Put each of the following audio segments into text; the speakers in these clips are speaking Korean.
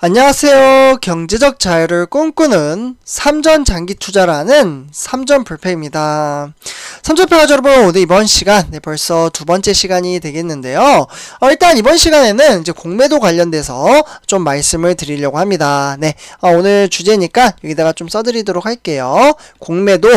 안녕하세요. 경제적 자유를 꿈꾸는 삼전장기투자라는 삼전불패입니다. 삼전불패 여러분, 오늘 이번 시간 벌써 두 번째 시간이 되겠는데요. 일단 이번 시간에는 이제 공매도 관련돼서 좀 말씀을 드리려고 합니다. 오늘 주제니까 여기다가 좀 써드리도록 할게요. 공매도.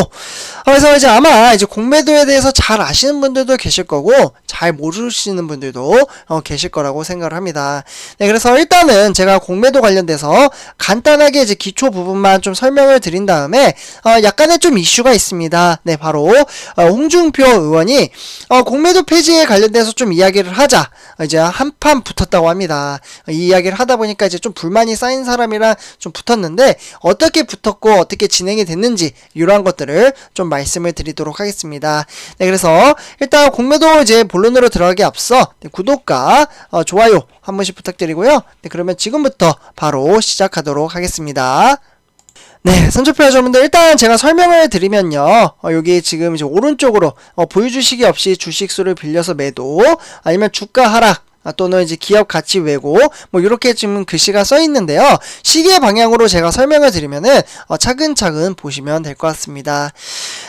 그래서 이제 아마 이제 공매도에 대해서 잘 아시는 분들도 계실 거고 잘 모르시는 분들도 계실 거라고 생각을 합니다. 그래서 일단은 제가 공매도 관련돼서 간단하게 이제 기초 부분만 좀 설명을 드린 다음에 약간의 좀 이슈가 있습니다. 바로 홍준표 의원이 공매도 폐지에 관련돼서 좀 이야기를 하자 이제 한판 붙었다고 합니다. 이 이야기를 하다 보니까 이제 좀 불만이 쌓인 사람이랑 좀 붙었는데 어떻게 붙었고 어떻게 진행이 됐는지 이러한 것들을 좀 말씀을 드리도록 하겠습니다. 그래서 일단 공매도 이제 본론으로 들어가기 앞서 구독과 좋아요 한 번씩 부탁드리고요. 그러면 지금부터 바로 시작하도록 하겠습니다. 선조표 여러분들, 일단 제가 설명을 드리면요. 여기 지금 이제 오른쪽으로 보유주식이 없이 주식수를 빌려서 매도, 아니면 주가 하락, 또는 이제 기업 가치 왜곡, 이렇게 지금 글씨가 써 있는데요. 시계 방향으로 제가 설명을 드리면은 차근차근 보시면 될 것 같습니다.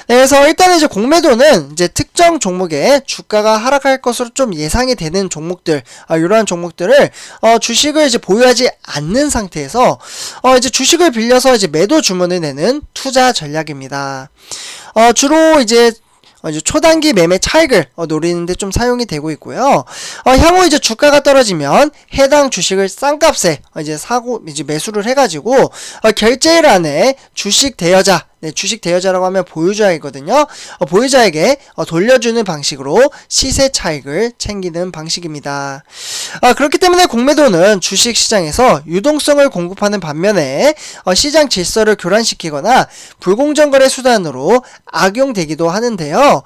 그래서 일단은 이제 공매도는 이제 특정 종목에 주가가 하락할 것으로 좀 예상이 되는 종목들, 이러한 종목들을 주식을 이제 보유하지 않는 상태에서 이제 주식을 빌려서 이제 매도 주문을 내는 투자 전략입니다. 주로 이제 초단기 매매 차익을 노리는데 좀 사용이 되고 있고요. 향후 이제 주가가 떨어지면 해당 주식을 싼 값에 이제 매수를 해가지고 결제일안에 주식 대여자, 주식 대여자라고 하면 보유자이거든요. 보유자에게 돌려주는 방식으로 시세 차익을 챙기는 방식입니다. 그렇기 때문에 공매도는 주식 시장에서 유동성을 공급하는 반면에 시장 질서를 교란시키거나 불공정 거래 수단으로 악용되기도 하는데요.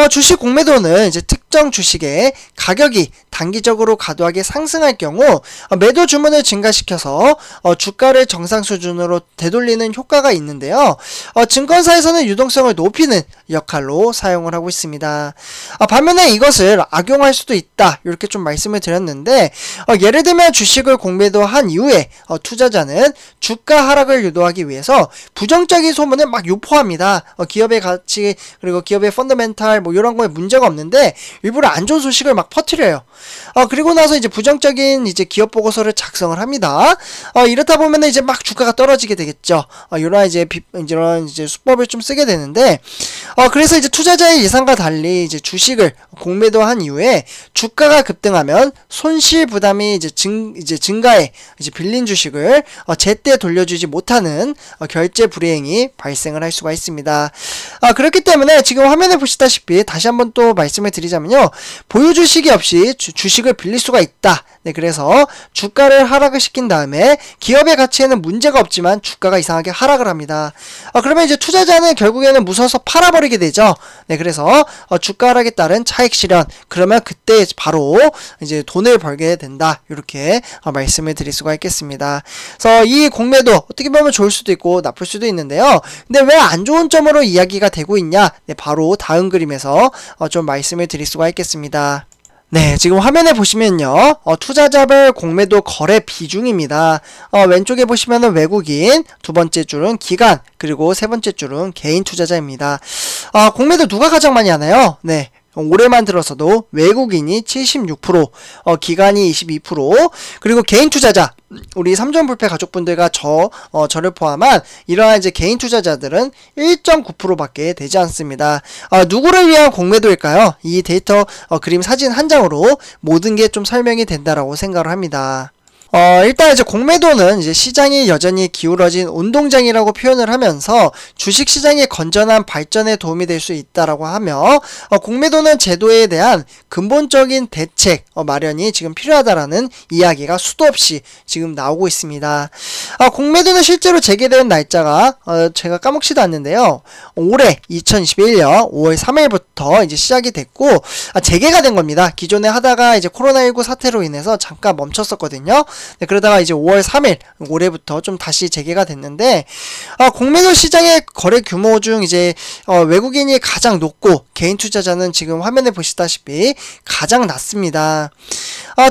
주식 공매도는 이제 특정 주식의 가격이 단기적으로 과도하게 상승할 경우 매도 주문을 증가시켜서 주가를 정상 수준으로 되돌리는 효과가 있는데요. 증권사에서는 유동성을 높이는 역할로 사용을 하고 있습니다. 반면에 이것을 악용할 수도 있다, 이렇게 좀 말씀을 드렸는데, 예를 들면 주식을 공매도한 이후에 투자자는 주가 하락을 유도하기 위해서 부정적인 소문을 막 유포합니다. 기업의 가치, 그리고 기업의 펀더멘탈 이런 거에 문제가 없는데 일부러 안 좋은 소식을 막 퍼뜨려요. 그리고 나서 이제 부정적인 이제 기업 보고서를 작성을 합니다. 이렇다 보면 이제 막 주가가 떨어지게 되겠죠. 이런 이제 수법을 좀 쓰게 되는데, 그래서 이제 투자자의 예상과 달리 이제 주식을 공매도한 이후에 주가가 급등하면 손실 부담이 이제 증가해 이제 빌린 주식을 제때 돌려주지 못하는 결제 불이행이 발생을 할 수가 있습니다. 그렇기 때문에 지금 화면에 보시다시피 다시 한번 또 말씀을 드리자면요. 보유 주식이 없이 주식을 빌릴 수가 있다. 그래서 주가를 하락을 시킨 다음에 기업의 가치에는 문제가 없지만 주가가 이상하게 하락을 합니다. 그러면 이제 투자자는 결국에는 무서워서 팔아버리게 되죠. 그래서 주가 하락에 따른 차익 실현, 그러면 그때 바로 이제 돈을 벌게 된다, 이렇게 말씀을 드릴 수가 있겠습니다. 그래서 이 공매도 어떻게 보면 좋을 수도 있고 나쁠 수도 있는데요. 근데 왜 안 좋은 점으로 이야기가 되고 있냐? 바로 다음 그림에서 좀 말씀을 드릴 수가 있겠습니다. 지금 화면에 보시면요. 투자자별 공매도 거래 비중입니다. 왼쪽에 보시면은 외국인, 두 번째 줄은 기관, 그리고 세 번째 줄은 개인 투자자입니다. 공매도 누가 가장 많이 하나요? 올해만 들어서도 외국인이 76%, 기관이 22%, 그리고 개인 투자자, 우리 삼전불패 가족분들과 저를 포함한 이러한 이제 개인 투자자들은 1.9%밖에 되지 않습니다. 누구를 위한 공매도일까요? 이 데이터 그림 사진 한 장으로 모든 게 좀 설명이 된다라고 생각을 합니다. 일단 이제 공매도는 이제 시장이 여전히 기울어진 운동장이라고 표현을 하면서 주식 시장의 건전한 발전에 도움이 될 수 있다라고 하며, 공매도는 제도에 대한 근본적인 대책 마련이 지금 필요하다라는 이야기가 수도 없이 지금 나오고 있습니다. 공매도는 실제로 재개된 날짜가 제가 까먹지도 않는데요. 올해 2021년 5월 3일부터 이제 시작이 됐고 재개가 된 겁니다. 기존에 하다가 이제 코로나19 사태로 인해서 잠깐 멈췄었거든요. 네, 그러다가 이제 5월 3일 올해부터 좀 다시 재개가 됐는데 공매도 시장의 거래 규모 중 이제 외국인이 가장 높고 개인 투자자는 지금 화면에 보시다시피 가장 낮습니다.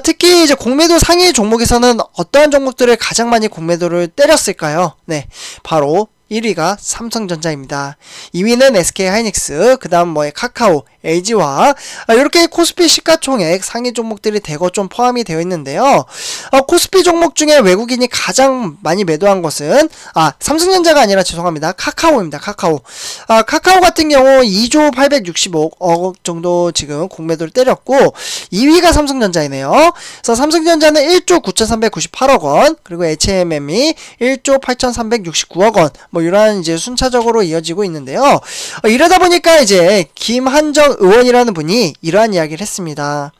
특히 이제 공매도 상위 종목에서는 어떠한 종목들을 가장 많이 공매도를 때렸을까요? 네, 바로 1위가 삼성전자입니다. 2위는 SK하이닉스, 그 다음 카카오, LG화, 이렇게 코스피 시가총액 상위 종목들이 대거 좀 포함이 되어 있는데요. 코스피 종목 중에 외국인이 가장 많이 매도한 것은 삼성전자가 아니라 죄송합니다. 카카오입니다. 카카오 같은 경우 2조 865억 정도 지금 공매도를 때렸고 2위가 삼성전자이네요. 그래서 삼성전자는 1조 9,398억 원, 그리고 HMM이 1조 8,369억 원, 이러한 이제 순차적으로 이어지고 있는데요. 이러다 보니까 이제 김한정 의원이라는 분이 이러한 이야기를 했습니다.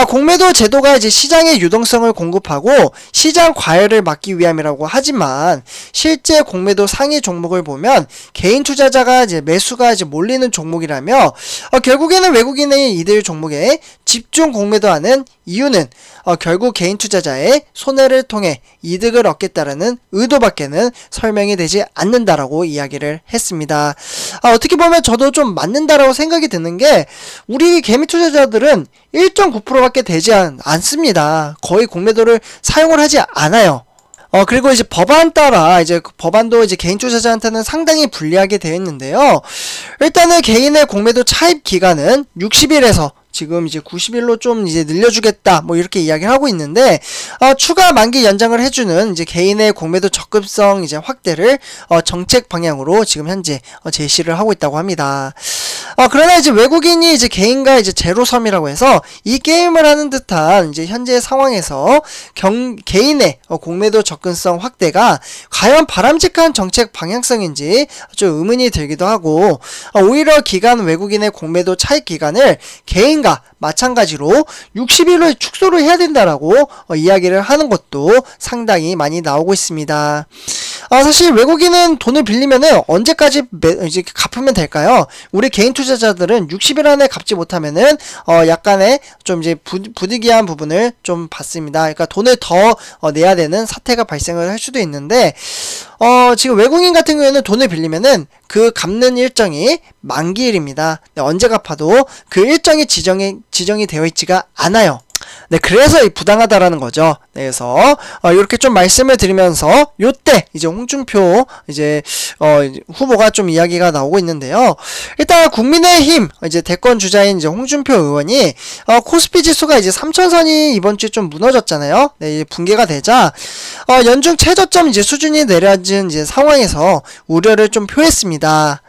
공매도 제도가 이제 시장의 유동성을 공급하고 시장 과열을 막기 위함이라고 하지만 실제 공매도 상위 종목을 보면 개인 투자자가 이제 매수가 이제 몰리는 종목이라며 결국에는 외국인의 이들 종목에 집중 공매도하는 이유는 결국 개인 투자자의 손해를 통해 이득을 얻겠다라는 의도밖에는 설명이 되지 않는다라고 이야기를 했습니다. 어떻게 보면 저도 좀 맞는다라고 생각이 드는 게 우리 개미 투자자들은 1.9%밖에 되지 않습니다. 거의 공매도를 사용을 하지 않아요. 그리고 이제 법안 따라 이제 법안도 이제 개인 투자자한테는 상당히 불리하게 되어 있는데요. 일단은 개인의 공매도 차입 기간은 60일에서 지금 이제 90일로 좀 이제 늘려주겠다 이렇게 이야기를 하고 있는데 추가 만기 연장을 해주는 이제 개인의 공매도 적급성 이제 확대를 정책 방향으로 지금 현재 제시를 하고 있다고 합니다. 그러나 이제 외국인이 이제 개인과 이제 제로섬이라고 해서 이 게임을 하는 듯한 이제 현재 상황에서 개인의 공매도 접근성 확대가 과연 바람직한 정책 방향성인지 좀 의문이 들기도 하고 오히려 외국인의 공매도 차익 기간을 개인과 마찬가지로 60일로 축소를 해야 된다라고 이야기를 하는 것도 상당히 많이 나오고 있습니다. 사실 외국인은 돈을 빌리면은 언제까지 이제 갚으면 될까요? 우리 개인 투자자들은 60일 안에 갚지 못하면은 약간의 좀 이제 부득이한 부분을 좀 받습니다. 그러니까 돈을 더 내야 되는 사태가 발생을 할 수도 있는데 지금 외국인 같은 경우에는 돈을 빌리면은 그 갚는 일정이 만기일입니다. 언제 갚아도 그 일정이 지정이 되어 있지가 않아요. 네, 그래서 부당하다라는 거죠. 네, 그래서 이렇게 좀 말씀을 드리면서 요때 이제 홍준표 이제 후보가 좀 이야기가 나오고 있는데요. 일단 국민의힘 이제 대권 주자인 이제 홍준표 의원이 코스피 지수가 이제 3,000선이 이번 주에 좀 무너졌잖아요. 네, 이제 붕괴가 되자 연중 최저점 이제 수준이 내려진 이제 상황에서 우려를 좀 표했습니다.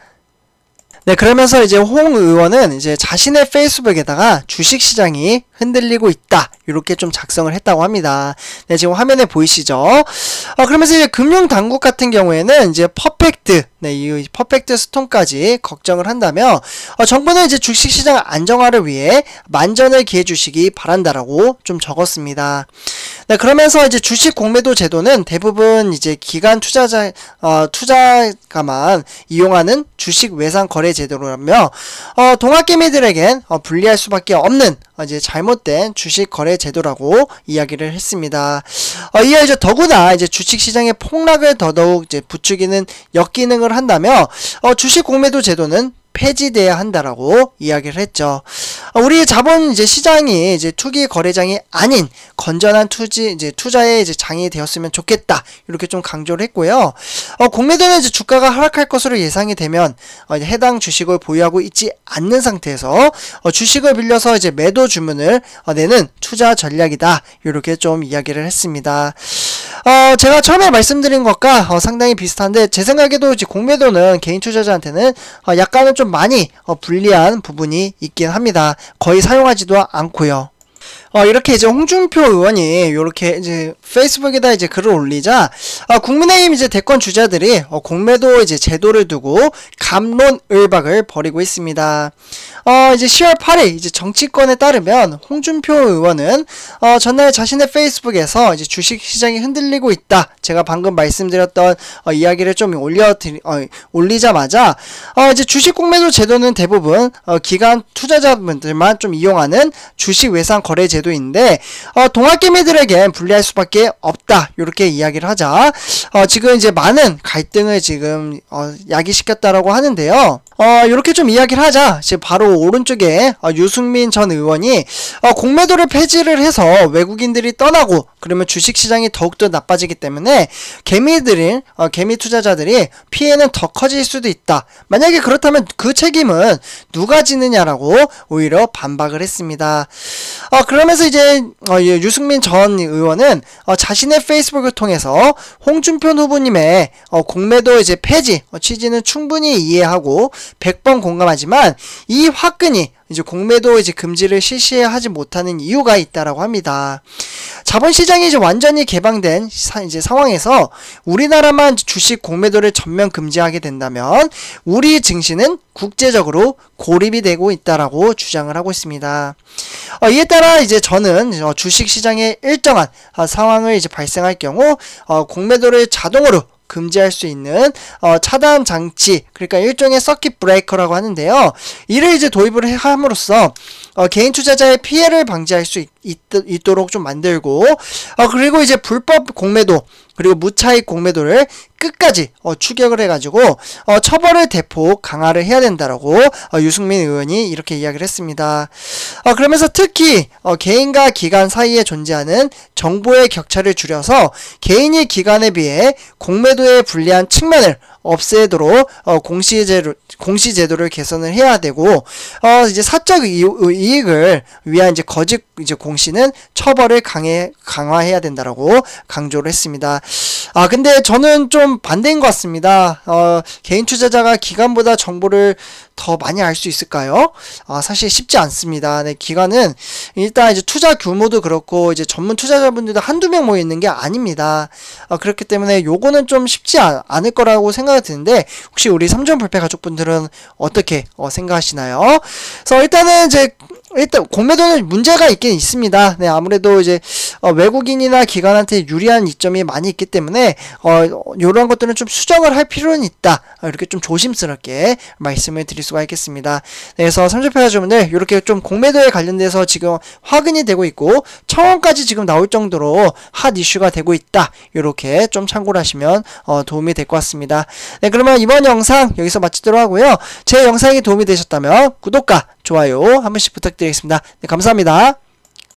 네, 그러면서 이제 홍 의원은 이제 자신의 페이스북에다가 주식시장이 흔들리고 있다, 이렇게 좀 작성을 했다고 합니다. 네, 지금 화면에 보이시죠? 그러면서 이제 금융당국 같은 경우에는 이제 퍼펙트, 네, 이 퍼펙트 스톰까지 걱정을 한다며 정부는 이제 주식시장 안정화를 위해 만전을 기해 주시기 바란다라고 좀 적었습니다. 네, 그러면서 이제 주식 공매도 제도는 대부분 이제 기관 투자가만 이용하는 주식 외상 거래 제도라며 동학개미들에겐 불리할 수밖에 없는 이제 잘못된 주식 거래 제도라고 이야기를 했습니다. 이에 이제 더구나 이제 주식 시장의 폭락을 더더욱 이제 부추기는 역기능을 한다며 주식 공매도 제도는 폐지돼야 한다라고 이야기를 했죠. 우리 자본 이제 시장이 이제 투기 거래장이 아닌 건전한 투자의 이제 장이 되었으면 좋겠다, 이렇게 좀 강조를 했고요. 공매도는 이제 주가가 하락할 것으로 예상이 되면 해당 주식을 보유하고 있지 않는 상태에서 주식을 빌려서 이제 매도 주문을 내는 투자 전략이다, 이렇게 좀 이야기를 했습니다. 제가 처음에 말씀드린 것과 상당히 비슷한데 제 생각에도 이제 공매도는 개인 투자자한테는 약간은 좀 많이 불리한 부분이 있긴 합니다. 거의 사용하지도 않고요. 이렇게 이제 홍준표 의원이 이렇게 이제 페이스북에다 이제 글을 올리자 국민의힘 이제 대권 주자들이 공매도 이제 제도를 두고 갑론을박을 벌이고 있습니다. 이제 10월 8일 이제 정치권에 따르면 홍준표 의원은 전날 자신의 페이스북에서 이제 주식 시장이 흔들리고 있다, 제가 방금 말씀드렸던 이야기를 좀 올리자마자 이제 주식 공매도 제도는 대부분 기관 투자자분들만 좀 이용하는 주식 외상 거래 제도 제도인데 동학개미들에겐 불리할 수밖에 없다 이렇게 이야기를 하자 지금 이제 많은 갈등을 지금 야기시켰다라고 하는데요. 이렇게 좀 이야기를 하자 이제 바로 오른쪽에 유승민 전 의원이 공매도를 폐지를 해서 외국인들이 떠나고 그러면 주식시장이 더욱더 나빠지기 때문에 개미 투자자들이 피해는 더 커질 수도 있다. 만약에 그렇다면 그 책임은 누가 지느냐라고 오히려 반박을 했습니다. 그러면서 이제 유승민 전 의원은 자신의 페이스북을 통해서 홍준표 후보님의 공매도 이제 폐지 취지는 충분히 이해하고 100번 공감하지만 이 화끈이 이제 공매도 이제 금지를 실시하지 못하는 이유가 있다라고 합니다. 자본시장이 이제 완전히 개방된 이제 상황에서 우리나라만 주식 공매도를 전면 금지하게 된다면 우리 증시는 국제적으로 고립이 되고 있다라고 주장을 하고 있습니다. 이에 따라 이제 저는 주식시장에 일정한 상황을 이제 발생할 경우 공매도를 자동으로 금지할 수 있는 차단 장치, 그러니까 일종의 서킷 브레이커라고 하는데요. 이를 이제 도입을 함으로써 개인 투자자의 피해를 방지할 수 있도록 좀 만들고 그리고 이제 불법 공매도 그리고 무차익 공매도를 끝까지 추격을 해가지고 처벌을 대폭 강화를 해야 된다라고 유승민 의원이 이렇게 이야기를 했습니다. 그러면서 특히 개인과 기관 사이에 존재하는 정보의 격차를 줄여서 개인이 기관에 비해 공매도에 불리한 측면을 없애도록 공시제도를 개선을 해야 되고 이제 사적 이익을 위한 이제 거짓 이제 공시는 처벌을 강화해야 된다라고 강조를 했습니다. 근데 저는 좀 반대인 것 같습니다. 개인 투자자가 기관보다 정보를 더 많이 알 수 있을까요? 사실 쉽지 않습니다. 네, 기관은 일단 이제 투자 규모도 그렇고 이제 전문 투자자분들도 한두 명 모여 있는 게 아닙니다. 그렇기 때문에 요거는 좀 쉽지 않을 거라고 생각이 드는데 혹시 우리 삼전 불패 가족분들은 어떻게 생각하시나요? 그래서 일단 공매도는 문제가 있긴 있습니다. 네, 아무래도 이제 외국인이나 기관한테 유리한 이점이 많이 있기 때문에 이런 것들은 좀 수정을 할 필요는 있다. 이렇게 좀 조심스럽게 말씀을 드릴 수가 있겠습니다. 네, 그래서 삼전패 가족분들 이렇게 좀 공매도에 관련돼서 지금 화근이 되고 있고 청원까지 지금 나올 정도로 핫 이슈가 되고 있다. 이렇게 좀 참고를 하시면 도움이 될 것 같습니다. 네, 그러면 이번 영상 여기서 마치도록 하고요. 제 영상이 도움이 되셨다면 구독과 좋아요 한 번씩 부탁드리겠습니다. 네, 감사합니다.